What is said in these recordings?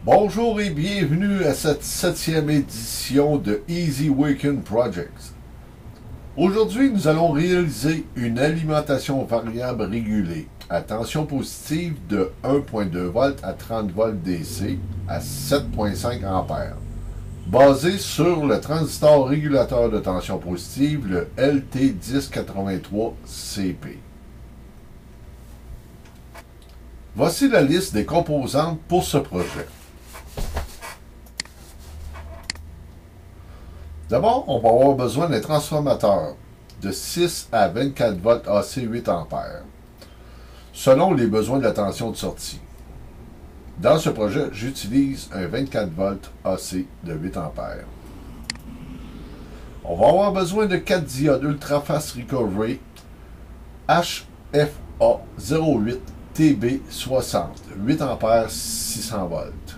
Bonjour et bienvenue à cette 7e édition de Easy Weekend Projects. Aujourd'hui, nous allons réaliser une alimentation variable régulée à tension positive de 1.2 volts à 30 volts DC à 7.5 ampères, basée sur le transistor régulateur de tension positive, le LT1083CP. Voici la liste des composantes pour ce projet. D'abord, on va avoir besoin d'un transformateur de 6 à 24 volts AC 8 ampères, selon les besoins de la tension de sortie. Dans ce projet, j'utilise un 24 volts AC de 8 ampères. On va avoir besoin de 4 diodes Ultra Fast Recovery HFA08 TB60, 8 ampères 600 volts.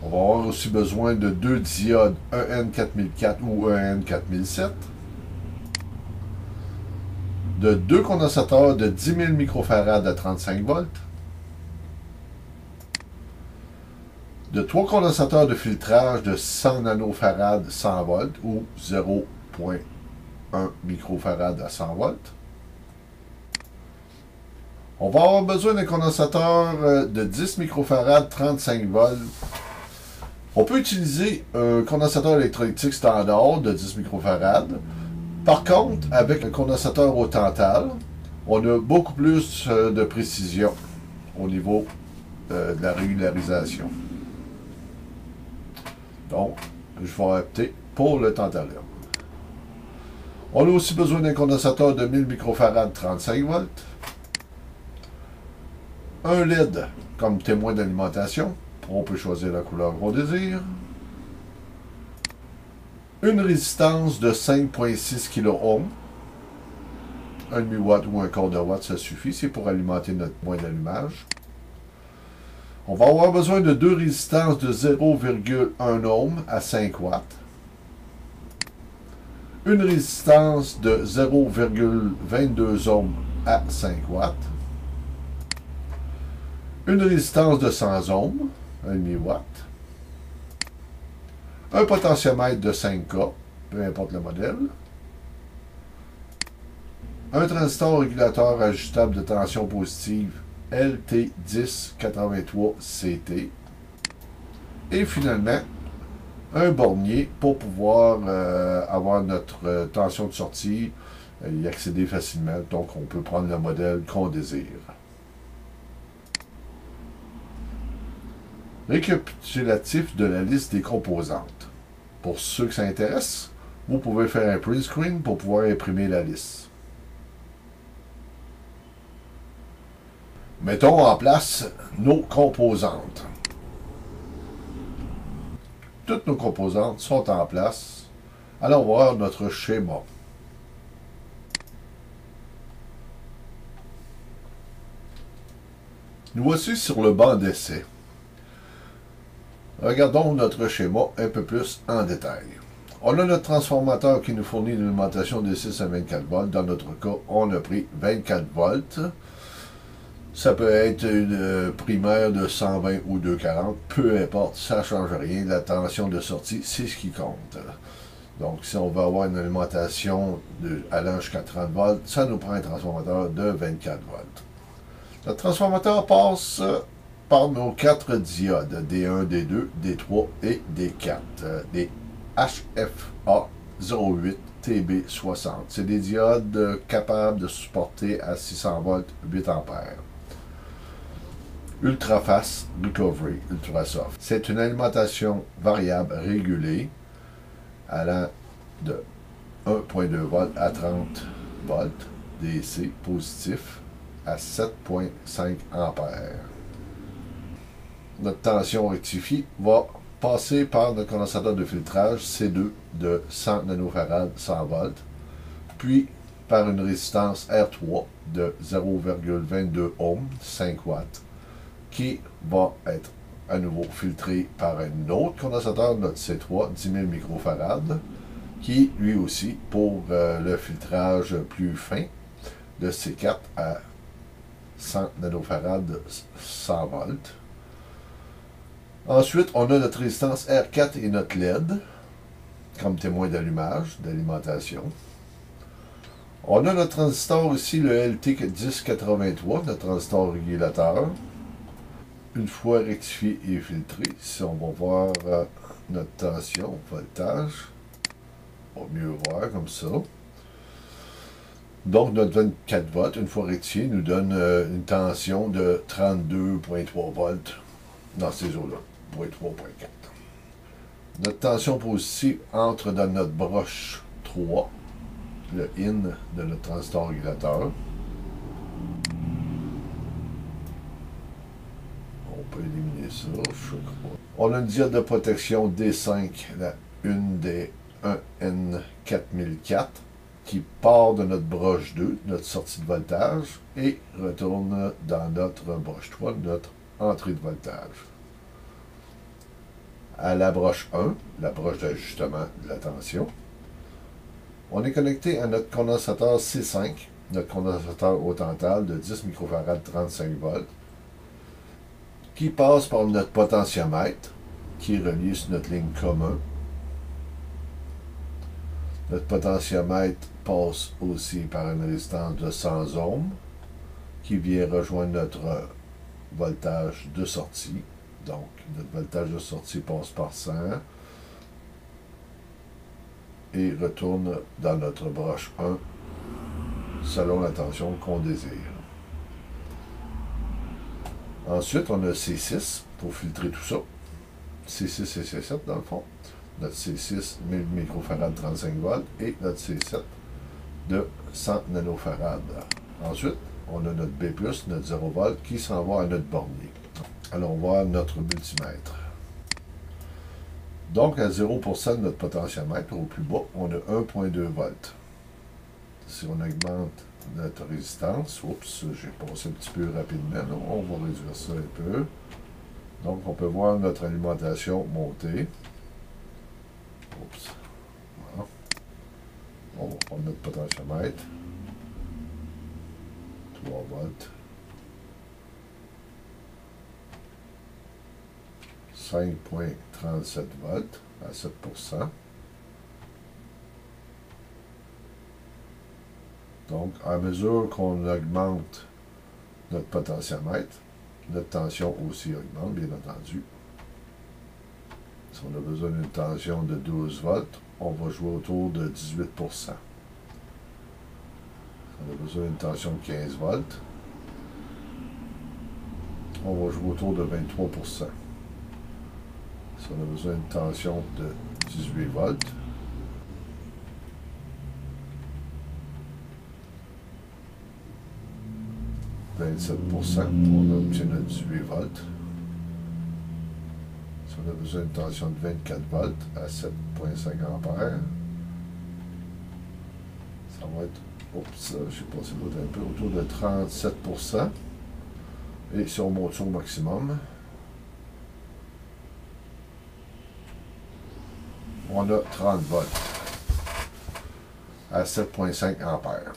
On va avoir aussi besoin de 2 diodes EN4004 ou EN4007, de 2 condensateurs de 10 000 microfarad à 35 volts, de 3 condensateurs de filtrage de 100 nanofarad 100 volts ou 0.1 microfarad à 100 volts. On va avoir besoin d'un condensateur de 10 microfarad 35 volts. On peut utiliser un condensateur électrolytique standard de 10 microfarad. Par contre, avec un condensateur au tantal, on a beaucoup plus de précision au niveau de la régularisation. Donc, je vais opter pour le tantalum. On a aussi besoin d'un condensateur de 1000 microfarad 35 volts. Un LED comme témoin d'alimentation. On peut choisir la couleur qu'on désire. Une résistance de 5.6 kΩ. Un demi-watt ou un quart de watt, ça suffit. C'est pour alimenter notre point d'allumage. On va avoir besoin de 2 résistances de 0,1 ohm à 5 watts. Une résistance de 0,22 ohm à 5 watts. Une résistance de 100 ohms, 1,5 watt. Un potentiomètre de 5K, peu importe le modèle. Un transistor régulateur ajustable de tension positive LT1083CT. Et finalement, un bornier pour pouvoir avoir notre tension de sortie, y accéder facilement. Donc, on peut prendre le modèle qu'on désire. Récapitulatif de la liste des composantes. Pour ceux que ça intéresse, vous pouvez faire un print screen pour pouvoir imprimer la liste. Mettons en place nos composantes. Toutes nos composantes sont en place. Allons voir notre schéma. Nous voici sur le banc d'essai. Regardons notre schéma un peu plus en détail. On a notre transformateur qui nous fournit une alimentation de 6 à 24 volts. Dans notre cas, on a pris 24 volts. Ça peut être une primaire de 120 ou 240, peu importe, ça ne change rien. La tension de sortie, c'est ce qui compte. Donc, si on veut avoir une alimentation allant jusqu'à 30 volts, ça nous prend un transformateur de 24 volts. Notre transformateur passe par nos 4 diodes, D1, D2, D3 et D4, des HFA08 TB60. C'est des diodes capables de supporter à 600 volts 8 ampères. Ultra Fast Recovery, Ultra Soft. C'est une alimentation variable régulée allant de 1.2 volts à 30 volts DC positif à 7.5 ampères. Notre tension rectifiée va passer par notre condensateur de filtrage C2 de 100 nanofarad 100 volts, puis par une résistance R3 de 0,22 ohms 5 watts, qui va être à nouveau filtré par un autre condensateur, notre C3, 10 000 microfarad, qui lui aussi, pour le filtrage plus fin, de C4 à 100 nanofarad, 100 volts. Ensuite, on a notre résistance R4 et notre LED comme témoin d'allumage, d'alimentation. On a notre transistor ici, le LT1083, notre transistor régulateur. Une fois rectifié et filtré, ici on va voir notre tension, voltage. On va mieux voir comme ça. Donc notre 24 volts, une fois rectifié, nous donne une tension de 32,3 volts dans ces eaux-là, 3,4. Notre tension positive entre dans notre broche 3, le IN de notre transistor régulateur. On peut éliminer ça, je crois. On a une diode de protection D5, une des 1N4004, qui part de notre broche 2, notre sortie de voltage, et retourne dans notre broche 3, notre entrée de voltage. À la broche 1, la broche d'ajustement de la tension, on est connecté à notre condensateur C5, notre condensateur au total de 10 microfarad 35 volts, qui passe par notre potentiomètre, qui est relié sur notre ligne commune. Notre potentiomètre passe aussi par une résistance de 100 ohms, qui vient rejoindre notre voltage de sortie. Donc, notre voltage de sortie passe par 100 et retourne dans notre broche 1 selon la tension qu'on désire. Ensuite, on a C6 pour filtrer tout ça. C6 et C7 dans le fond. Notre C6, 1000 microfarad 35 volts et notre C7 de 100 nanofarad. Ensuite, on a notre B+, notre 0 volt qui s'en va à notre bornier. Allons voir notre multimètre. Donc, à 0% de notre potentiomètre, au plus bas, on a 1,2 volts. Si on augmente notre résistance, oups, j'ai passé un petit peu rapidement, là, on va réduire ça un peu. Donc, on peut voir notre alimentation monter. Oups. Voilà. On va prendre notre potentiomètre. 3 volts. 5,37 volts à 7%. Donc, à mesure qu'on augmente notre potentiomètre, notre tension aussi augmente, bien entendu. Si on a besoin d'une tension de 12 volts, on va jouer autour de 18%. Si on a besoin d'une tension de 15 volts, on va jouer autour de 23%. Si on a besoin d'une tension de 18 volts, « 27%, on obtient notre 18 volts. Si on a besoin d'une tension de 24 volts à 7,5 ampères, ça va être, oups, je sais pas si c'est un peu, autour de 37%. Et si on monte au maximum, on a 30 volts à 7,5 ampères.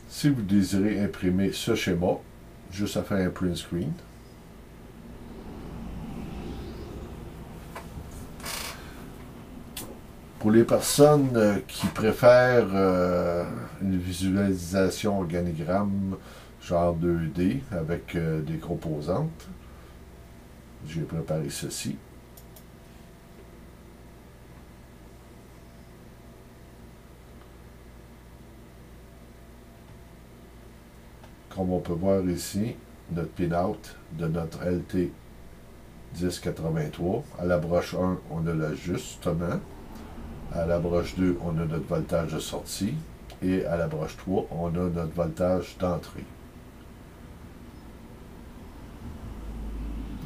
Si vous désirez imprimer ce schéma, juste à faire un print screen. Pour les personnes qui préfèrent une visualisation organigramme genre 2D avec des composantes, j'ai préparé ceci. Comme on peut voir ici, notre pin-out de notre LT1083. À la broche 1, on a l'ajustement. À la broche 2, on a notre voltage de sortie. Et à la broche 3, on a notre voltage d'entrée.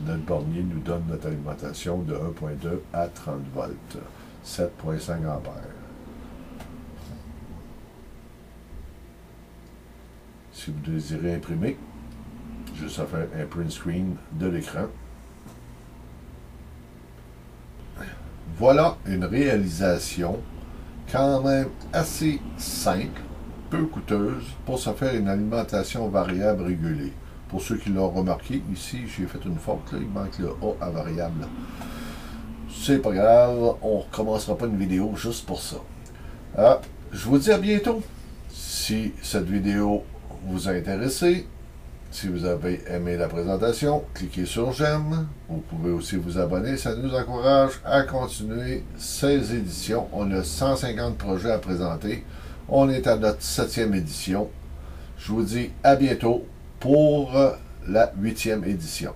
Notre bornier nous donne notre alimentation de 1,2 à 30 volts, 7,5 ampères. Si vous désirez imprimer, juste à faire un print screen de l'écran. Voilà une réalisation quand même assez simple, peu coûteuse, pour se faire une alimentation variable régulée. Pour ceux qui l'ont remarqué, ici, j'ai fait une faute, là, il manque le A à variable. C'est pas grave, on ne recommencera pas une vidéo juste pour ça. Je vous dis à bientôt. Si cette vidéo vous a intéressé, si vous avez aimé la présentation, cliquez sur j'aime. Vous pouvez aussi vous abonner, ça nous encourage à continuer ces éditions. On a 150 projets à présenter. On est à notre 7e édition. Je vous dis à bientôt pour la 8e édition.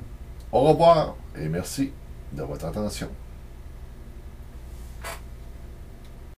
Au revoir et merci de votre attention.